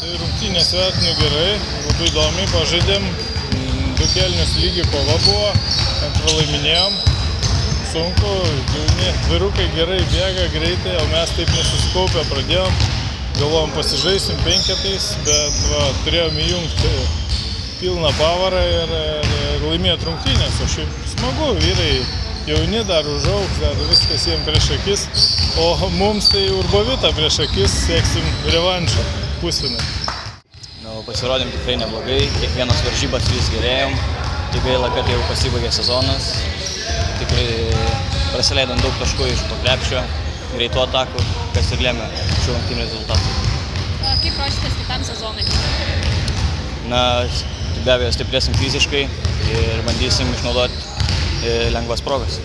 Rungtynės vertinu gerai, labai įdomiai pažaidėm, 2 kėlinius lygi kova buvo, pralaiminėjom, sunku, jauni vyrukai gerai bėga greitai, o mes taip nesusikaupę pradėjom, galvojom pasižaisim 5, bet turėjom įjungti pilną pavarą ir laimėti rungtynės, o šiaip smagu, vyrai jauni, dar užaugs, dar viskas jiems prieš akis, o mums tai Urbovita prieš akis, sieksim revanšą pusfinalį. Pasirodėm tikrai neblogai, kiekvienas varžybas vis gerėjom, tik gaila, kad jau pasibaigė sezonas, tikrai prasileidom daug taškų iš po krepšio, greitų atakų, kas ir lėmė šių rungtynių rezultatų. Kaip ruošitės kitam sezonui? Be abejo, stiprėsim fiziškai ir bandysim išnaudoti lengvas progas.